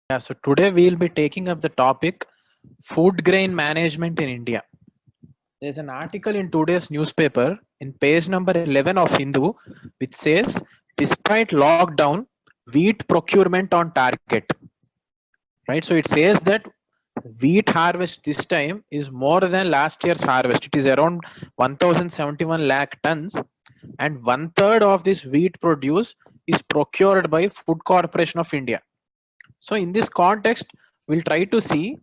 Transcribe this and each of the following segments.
Yeah, so today we'll be taking up the topic food grain management in India. There's an article in today's newspaper in page number 11 of Hindu which says, despite lockdown, wheat procurement on target. Right? So it says that wheat harvest this time is more than last year's harvest. It is around 1071 lakh tons, and one third of this wheat produce is procured by Food Corporation of India. So in this context, we'll try to see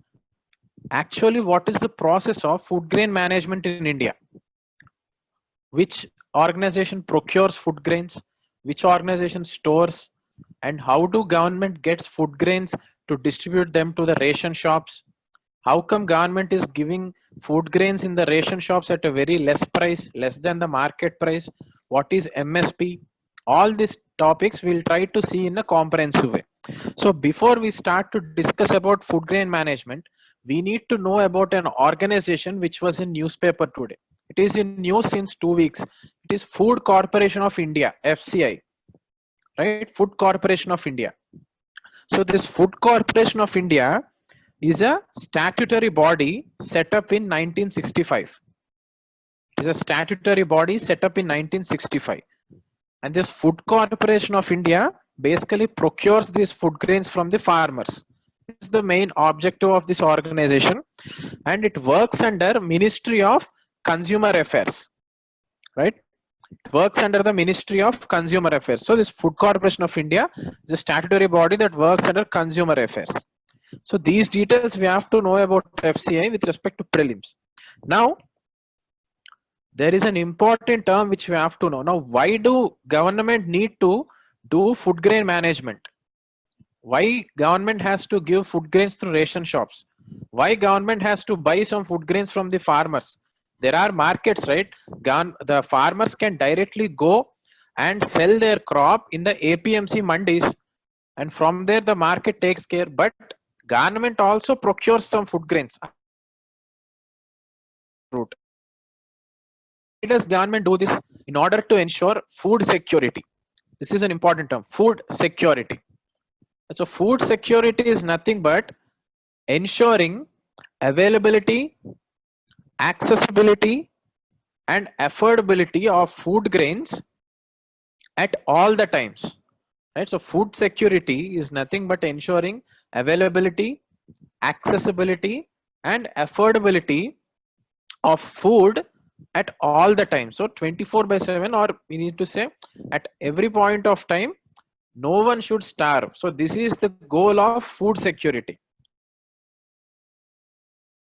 actually what is the process of food grain management in India. Which organization procures food grains, which organization stores, and how do government gets food grains to distribute them to the ration shops. How come government is giving food grains in the ration shops at a very less price, less than the market price? What is MSP? All these topics we'll try to see in a comprehensive way. So before we start to discuss about food grain management, we need to know about an organization which was in newspaper today. It is in news since 2 weeks. It is Food Corporation of India, FCI, right? Food Corporation of India. So this Food Corporation of India is a statutory body set up in 1965. It is a statutory body set up in 1965. And this Food Corporation of India basically procures these food grains from the farmers. This is the main objective of this organization, and it works under Ministry of Consumer Affairs, right? It works under the Ministry of Consumer Affairs. So this Food Corporation of India is a statutory body that works under Consumer Affairs. So these details we have to know about FCI with respect to prelims. Now, there is an important term which we have to know. Now, why do government need to do food grain management? Why government has to give food grains through ration shops? Why government has to buy some food grains from the farmers? There are markets, right? The farmers can directly go and sell their crop in the APMC mandis, and from there the market takes care. But government also procures some food grains. Why does government do this? In order to ensure food security. This is an important term, food security. So food security is nothing but ensuring availability, accessibility, and affordability of food grains at all the times. Right? So food security is nothing but ensuring availability, accessibility, and affordability of food at all the time. So 24/7, or we need to say at every point of time, no one should starve. So this is the goal of food security.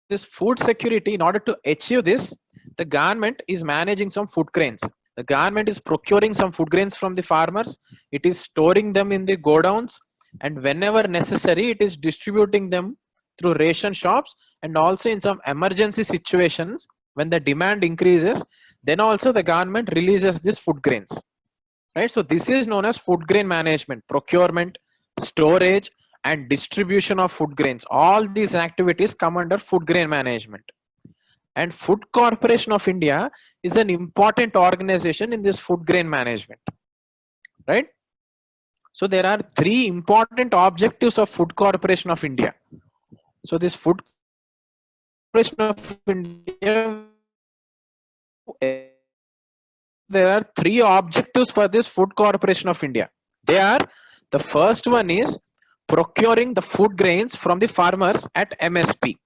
This food security, in order to achieve this, the government is managing some food grains. The government is procuring some food grains from the farmers. It is storing them in the godowns, and whenever necessary, it is distributing them through ration shops, and also in some emergency situations when the demand increases, then also the government releases these food grains. Right? So this is known as food grain management, procurement, storage, and distribution of food grains. All these activities come under food grain management. And Food Corporation of India is an important organization in this food grain management. Right? So there are three important objectives of Food Corporation of India. So this Food Corporation of India, there are three objectives for this Food Corporation of India. They are, the first one is procuring the food grains from the farmers at MSP.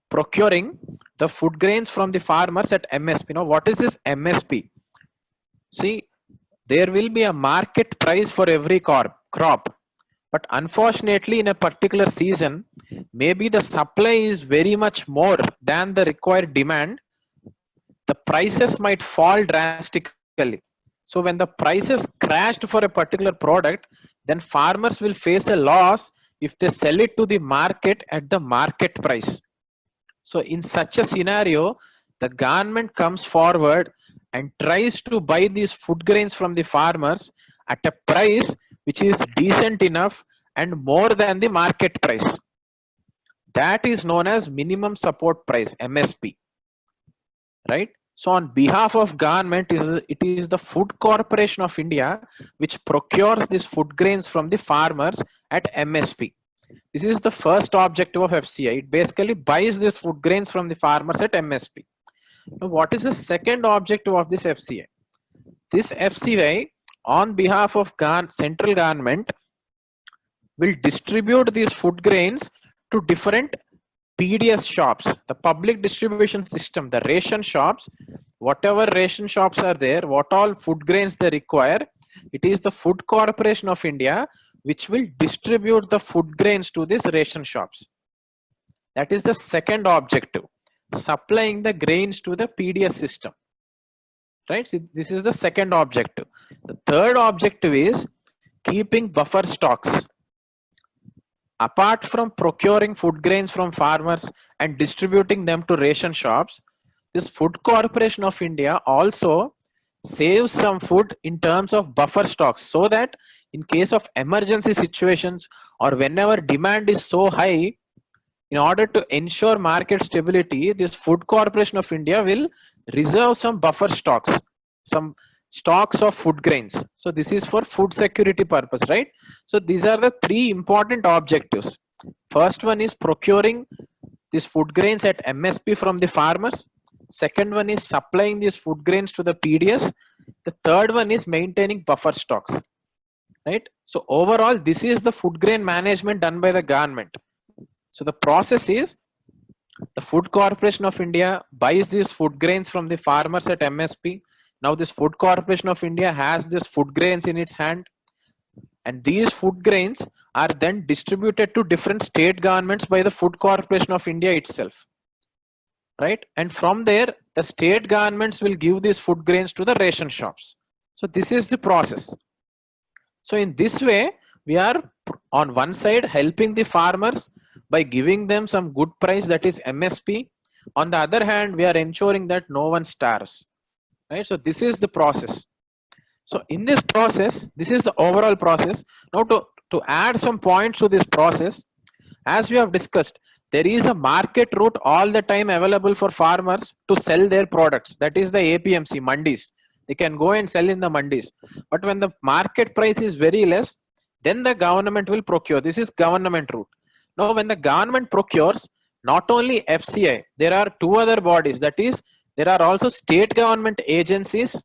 Procuring the food grains from the farmers at MSP. Now, what is this MSP? See, there will be a market price for every crop. But unfortunately, in a particular season, maybe the supply is very much more than the required demand. The prices might fall drastically. So when the prices crashed for a particular product, then farmers will face a loss if they sell it to the market at the market price. So in such a scenario, the government comes forward and tries to buy these food grains from the farmers at a price which is decent enough and more than the market price. That is known as minimum support price, MSP. Right? So on behalf of government, it is the Food Corporation of India which procures these food grains from the farmers at MSP. This is the first objective of FCI. It basically buys these food grains from the farmers at MSP. Now, what is the second objective of this FCI? This FCI, on behalf of central government, will distribute these food grains to different PDS shops, the public distribution system, the ration shops, whatever ration shops are there, what all food grains they require, it is the Food Corporation of India which will distribute the food grains to these ration shops. That is the second objective, supplying the grains to the PDS system. Right? So this is the second objective. The third objective is keeping buffer stocks. Apart from procuring food grains from farmers and distributing them to ration shops, this Food Corporation of India also saves some food in terms of buffer stocks, so that in case of emergency situations or whenever demand is so high, in order to ensure market stability, this Food Corporation of India will reserve some buffer stocks, some stocks of food grains. So this is for food security purpose, right? So these are the three important objectives. First one is procuring these food grains at MSP from the farmers. Second one is supplying these food grains to the PDS. The third one is maintaining buffer stocks, right? So overall, this is the food grain management done by the government. So the process is the Food Corporation of India buys these food grains from the farmers at MSP. Now this Food Corporation of India has this food grains in its hand, and these food grains are then distributed to different state governments by the Food Corporation of India itself, right? And from there, the state governments will give these food grains to the ration shops. So this is the process. So in this way, we are on one side helping the farmers by giving them some good price, that is MSP. On the other hand, we are ensuring that no one starves. Right? So this is the process. So in this process, this is the overall process. Now to add some points to this process, as we have discussed, there is a market route all the time available for farmers to sell their products. That is the APMC, mandis. They can go and sell in the mandis. But when the market price is very less, then the government will procure. This is government route. Now when the government procures, not only FCI, there are two other bodies, that is, there are also state government agencies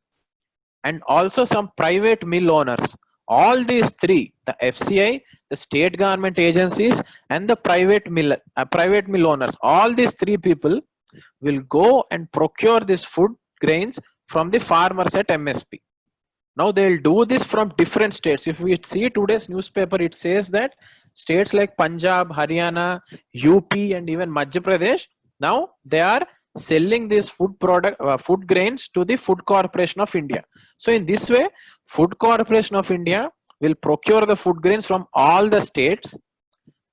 and also some private mill owners. All these three, the FCI, the state government agencies and the private mill owners, all these three people will go and procure this food grains from the farmers at MSP. Now they will do this from different states. If we see today's newspaper, it says that states like Punjab, Haryana, UP and even Madhya Pradesh, now they are selling these food grains to the Food Corporation of India. So in this way, Food Corporation of India will procure the food grains from all the states,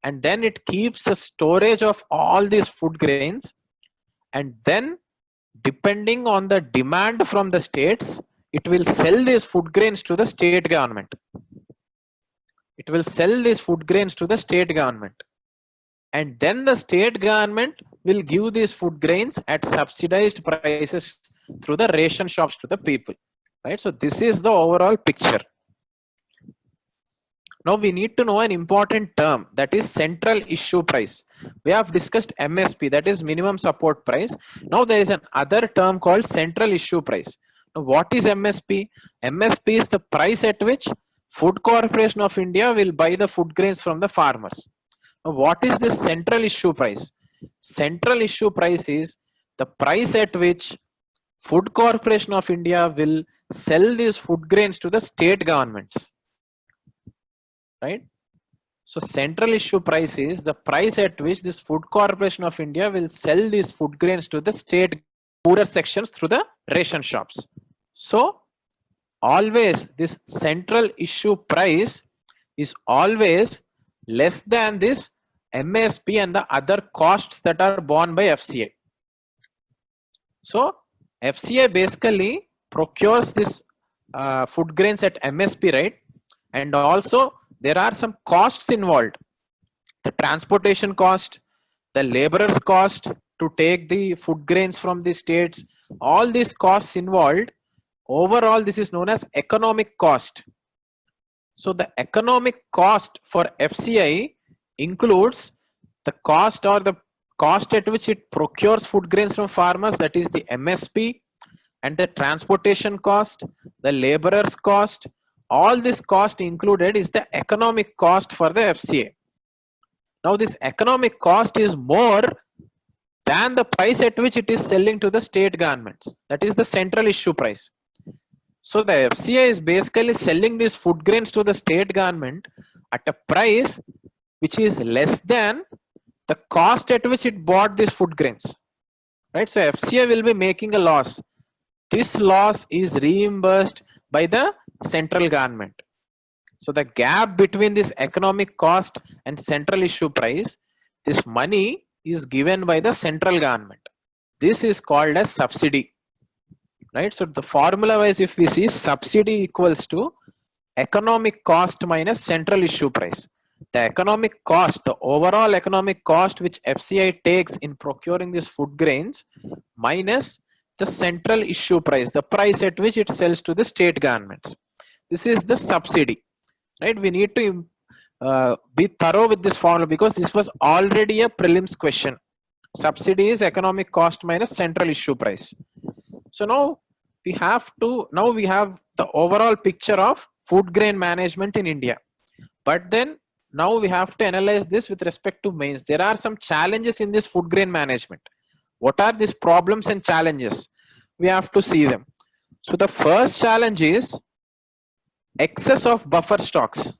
and then it keeps a storage of all these food grains, and then depending on the demand from the states, it will sell these food grains to the state government. It will sell these food grains to the state government. And then the state government will give these food grains at subsidized prices through the ration shops to the people, right? So this is the overall picture. Now we need to know an important term, that is central issue price. We have discussed MSP, that is minimum support price. Now there is another term called central issue price. Now what is MSP? MSP is the price at which Food Corporation of India will buy the food grains from the farmers. Now what is the central issue price? Central issue price is the price at which Food Corporation of India will sell these food grains to the state governments, right? So central issue price is the price at which this Food Corporation of India will sell these food grains to the state poorer sections through the ration shops. So always this central issue price is always less than this MSP and the other costs that are borne by FCI. So FCI basically procures this food grains at MSP, right? And also there are some costs involved. The transportation cost, the laborers cost to take the food grains from the states, all these costs involved, overall this is known as economic cost. So the economic cost for FCI includes the cost or the cost at which it procures food grains from farmers, that is the MSP, and the transportation cost, the laborers cost. All this cost included is the economic cost for the FCI. Now this economic cost is more than the price at which it is selling to the state governments, that is the central issue price. So the FCI is basically selling these food grains to the state government at a price which is less than the cost at which it bought these food grains, right? So FCI will be making a loss. This loss is reimbursed by the central government. So the gap between this economic cost and central issue price, this money is given by the central government. This is called as subsidy, right? So the formula wise, if we see, subsidy equals to economic cost minus central issue price. The economic cost, the overall economic cost which FCI takes in procuring these food grains minus the central issue price, the price at which it sells to the state governments. This is the subsidy, right? We need to be thorough with this formula because this was already a prelims question. Subsidy is economic cost minus central issue price. So now we have the overall picture of food grain management in India. But then now we have to analyze this with respect to mains. There are some challenges in this food grain management. What are these problems and challenges? We have to see them. So the first challenge is excess of buffer stocks.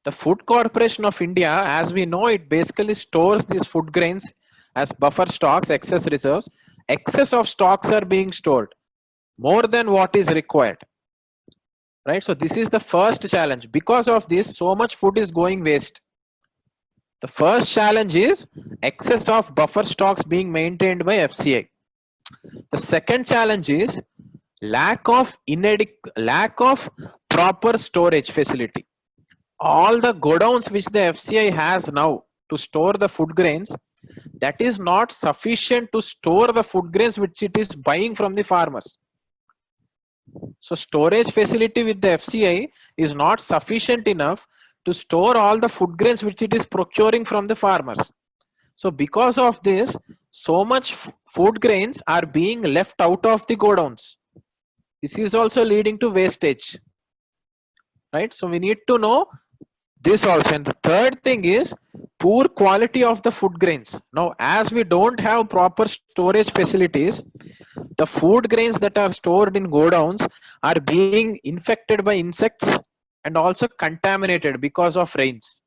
The Food Corporation of India, as we know, it basically stores these food grains as buffer stocks, excess reserves. Excess of stocks are being stored more than what is required, right? So this is the first challenge. Because of this, so much food is going waste. The first challenge is excess of buffer stocks being maintained by FCI. The second challenge is lack of proper storage facility. All the godowns which the FCI has now to store the food grains, that is not sufficient to store the food grains which it is buying from the farmers. So storage facility with the FCI is not sufficient enough to store all the food grains which it is procuring from the farmers. So because of this, so much food grains are being left out of the godowns. This is also leading to wastage, right? So we need to know this also. And the third thing is poor quality of the food grains. Now, as we don't have proper storage facilities, the food grains that are stored in godowns are being infected by insects and also contaminated because of rains.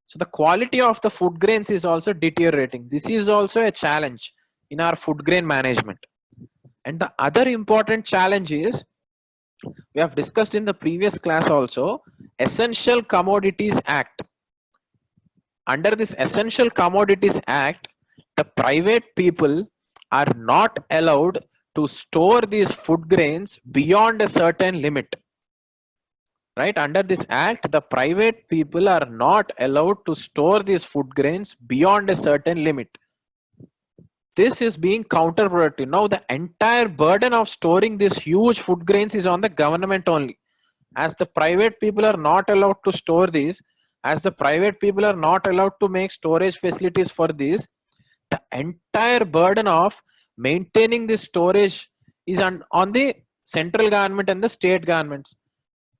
So the quality of the food grains is also deteriorating. This is also a challenge in our food grain management. And the other important challenge is, we have discussed in the previous class also, Essential Commodities Act. Under this Essential Commodities Act, the private people are not allowed to store these food grains beyond a certain limit. Right? Under this act, the private people are not allowed to store these food grains beyond a certain limit. This is being counterproductive. Now the entire burden of storing these huge food grains is on the government only. As the private people are not allowed to store these, as the private people are not allowed to make storage facilities for these, the entire burden of maintaining this storage is on the central government and the state governments.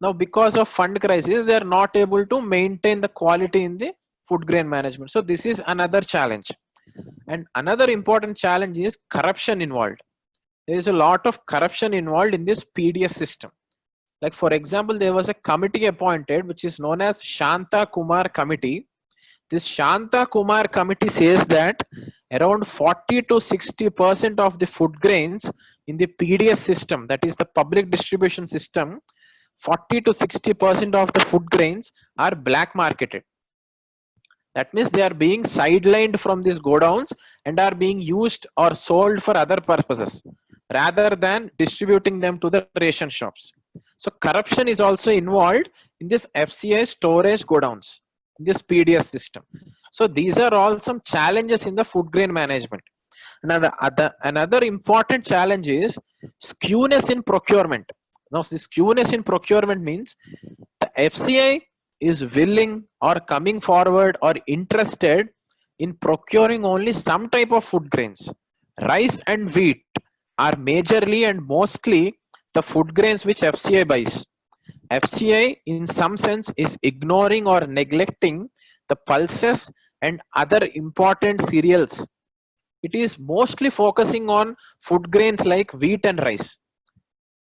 Now because of fund crisis, they are not able to maintain the quality in the food grain management. So this is another challenge. And another important challenge is corruption involved. There is a lot of corruption involved in this PDS system. Like for example, there was a committee appointed which is known as Shanta Kumar Committee. This Shanta Kumar Committee says that around 40 to 60% of the food grains in the PDS system, that is the public distribution system, 40 to 60% of the food grains are black marketed. That means they are being sidelined from these godowns and are being used or sold for other purposes rather than distributing them to the ration shops. So corruption is also involved in this FCI storage godowns, in this PDS system. So these are all some challenges in the food grain management. Another important challenge is skewness in procurement. Now, this skewness in procurement means the FCI is willing or coming forward or interested in procuring only some type of food grains. Rice and wheat are majorly and mostly the food grains which FCI buys. FCI in some sense is ignoring or neglecting the pulses and other important cereals. It is mostly focusing on food grains like wheat and rice,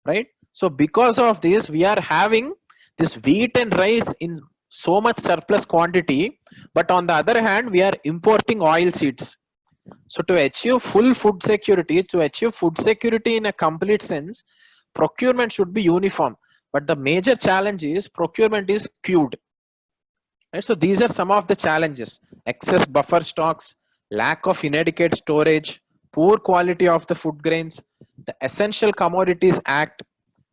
right? So because of this, we are having this wheat and rice in so much surplus quantity, but on the other hand, we are importing oil seeds. So to achieve full food security, in a complete sense, procurement should be uniform. But the major challenge is procurement is skewed. Right? So these are some of the challenges: excess buffer stocks, lack of inadequate storage, poor quality of the food grains, the Essential Commodities Act,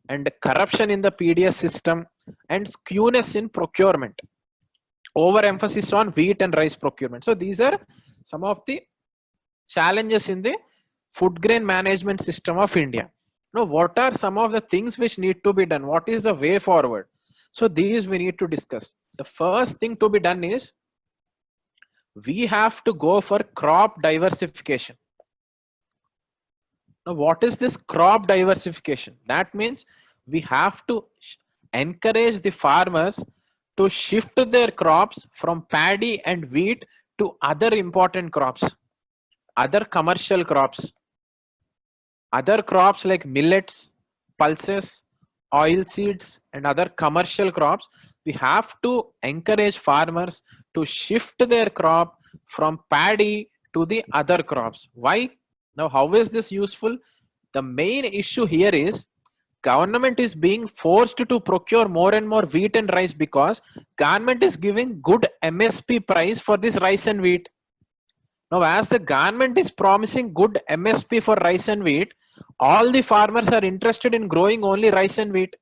and corruption in the PDS system, and skewness in procurement. Overemphasis on wheat and rice procurement. So these are some of the challenges in the food grain management system of India. Now, what are some of the things which need to be done? What is the way forward? So these we need to discuss. The first thing to be done is we have to go for crop diversification. Now, what is this crop diversification? That means we have to encourage the farmers to shift their crops from paddy and wheat to other important crops, other commercial crops, other crops like millets, pulses, oil seeds, and other commercial crops. We have to encourage farmers to shift their crop from paddy to the other crops. Why? Now, how is this useful? The main issue here is government is being forced to procure more and more wheat and rice because government is giving good MSP price for this rice and wheat. Now, as the government is promising good MSP for rice and wheat, all the farmers are interested in growing only rice and wheat.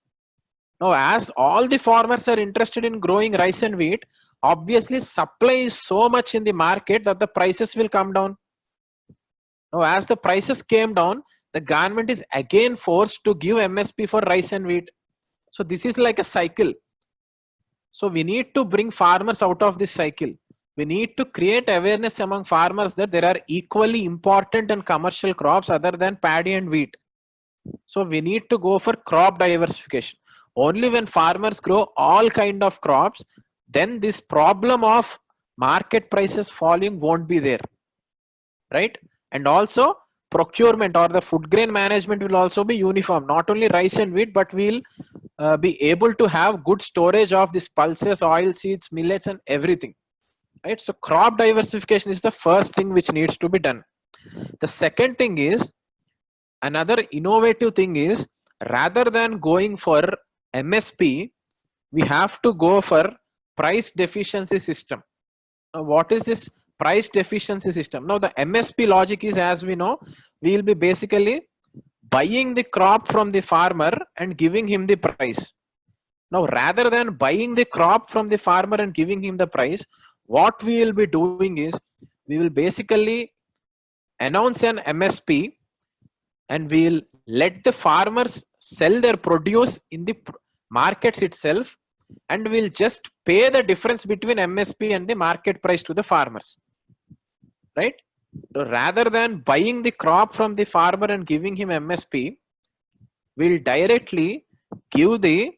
Now, as all the farmers are interested in growing rice and wheat, obviously supply is so much in the market that the prices will come down. Now, as the prices came down, the government is again forced to give MSP for rice and wheat. So this is like a cycle. So we need to bring farmers out of this cycle. We need to create awareness among farmers that there are equally important and commercial crops other than paddy and wheat. So we need to go for crop diversification. Only when farmers grow all kind of crops, then this problem of market prices falling won't be there, right? And also procurement or the food grain management will also be uniform, not only rice and wheat, but we'll be able to have good storage of these pulses, oil seeds, millets, and everything, right? So crop diversification is the first thing which needs to be done. The second thing is, another innovative thing is, rather than going for MSP, we have to go for price deficiency system. Now, what is this price deficiency system? Now, the MSP logic is, as we know, we will be basically buying the crop from the farmer and giving him the price. Now, rather than buying the crop from the farmer and giving him the price, what we will be doing is we will basically announce an MSP and we will let the farmers sell their produce in the markets itself, and we'll just pay the difference between MSP and the market price to the farmers, right? So rather than buying the crop from the farmer and giving him MSP, we'll directly give the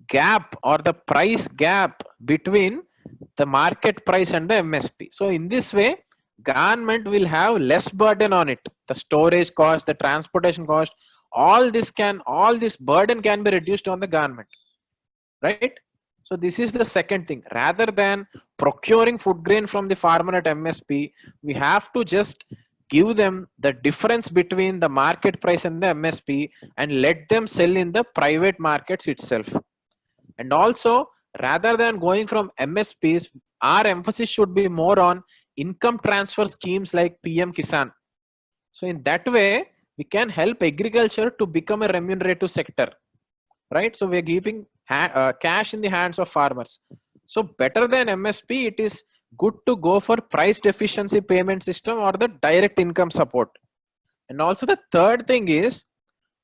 gap or the price gap between the market price and the MSP. So in this way, government will have less burden on it. The storage cost, the transportation cost, all this burden can be reduced on the government, right? So this is the second thing. Rather than procuring food grain from the farmer at MSP, we have to just give them the difference between the market price and the MSP and let them sell in the private markets itself. And also, rather than going from MSPs, our emphasis should be more on income transfer schemes like PM Kisan. So in that way, we can help agriculture to become a remunerative sector, right? So we're giving cash in the hands of farmers. So better than MSP, it is good to go for price deficiency payment system or the direct income support. And also the third thing is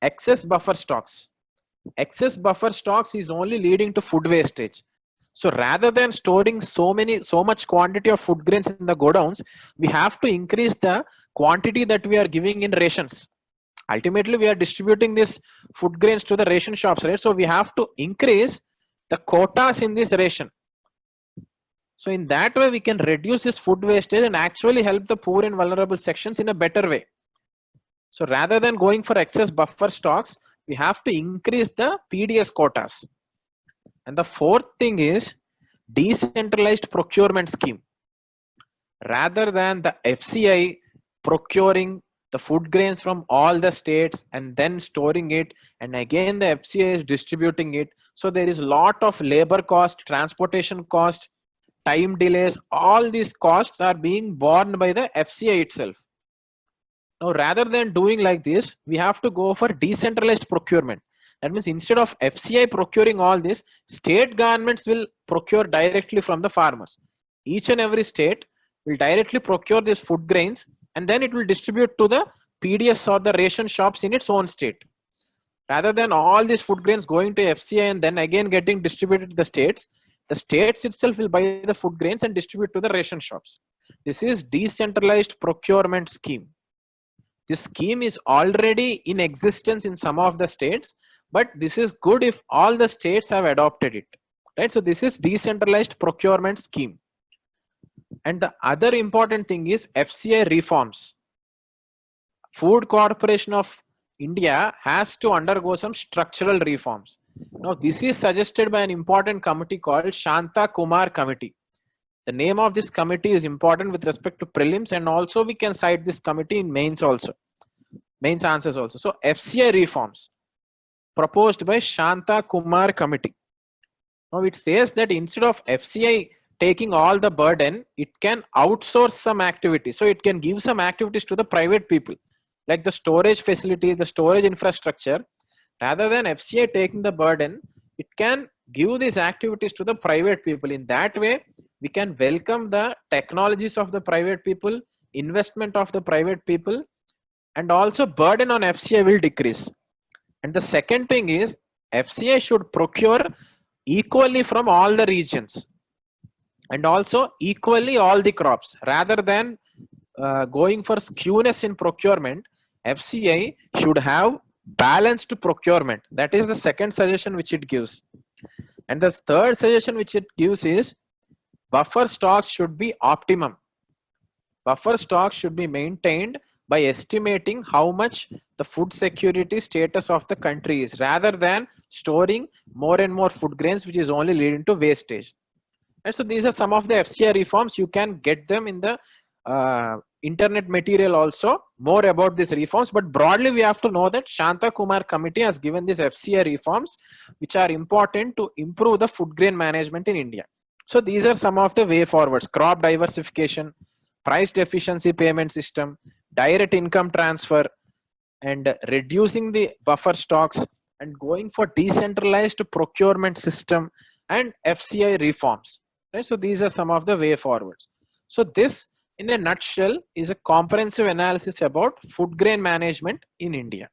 excess buffer stocks. Excess buffer stocks is only leading to food wastage. So rather than storing so much quantity of food grains in the godowns, we have to increase the quantity that we are giving in rations. Ultimately, we are distributing this food grains to the ration shops, right? So we have to increase the quotas in this ration. So in that way, we can reduce this food wastage and actually help the poor and vulnerable sections in a better way. So rather than going for excess buffer stocks, we have to increase the PDS quotas. And the fourth thing is decentralized procurement scheme. Rather than the FCI procuring the food grains from all the states and then storing it, and again the FCI is distributing it. So there is a lot of labor cost, transportation cost, time delays. All these costs are being borne by the FCI itself. Now, rather than doing like this, we have to go for decentralized procurement. That means instead of FCI procuring all this, state governments will procure directly from the farmers. Each and every state will directly procure these food grains and then it will distribute to the PDS or the ration shops in its own state. Rather than all these food grains going to FCI and then again getting distributed to the states itself will buy the food grains and distribute to the ration shops. This is decentralized procurement scheme. This scheme is already in existence in some of the states, but this is good if all the states have adopted it, right? So this is decentralized procurement scheme. And the other important thing is FCI reforms. Food Corporation of India has to undergo some structural reforms. Now this is suggested by an important committee called Shanta Kumar Committee. The name of this committee is important with respect to prelims, and also we can cite this committee in mains also, mains answers also. So FCI reforms proposed by Shanta Kumar Committee. Now it says that instead of FCI taking all the burden, it can outsource some activities. So it can give some activities to the private people, like the storage facility, the storage infrastructure. Rather than FCI taking the burden, it can give these activities to the private people. In that way, we can welcome the technologies of the private people, investment of the private people, and also burden on FCI will decrease. And the second thing is FCI should procure equally from all the regions and also equally all the crops. Rather than going for skewness in procurement, FCI should have balanced procurement. That is the second suggestion which it gives. And the third suggestion which it gives is buffer stocks should be optimum. Buffer stocks should be maintained by estimating how much the food security status of the country is, rather than storing more and more food grains, which is only leading to wastage. And so these are some of the FCI reforms. You can get them in the internet material also, more about these reforms. But broadly, we have to know that Shanta Kumar Committee has given these FCI reforms, which are important to improve the food grain management in India. So these are some of the way forwards: crop diversification, price deficiency payment system, direct income transfer, and reducing the buffer stocks, and going for decentralized procurement system and FCI reforms. Right? So these are some of the way forwards. So this, in a nutshell, is a comprehensive analysis about food grain management in India.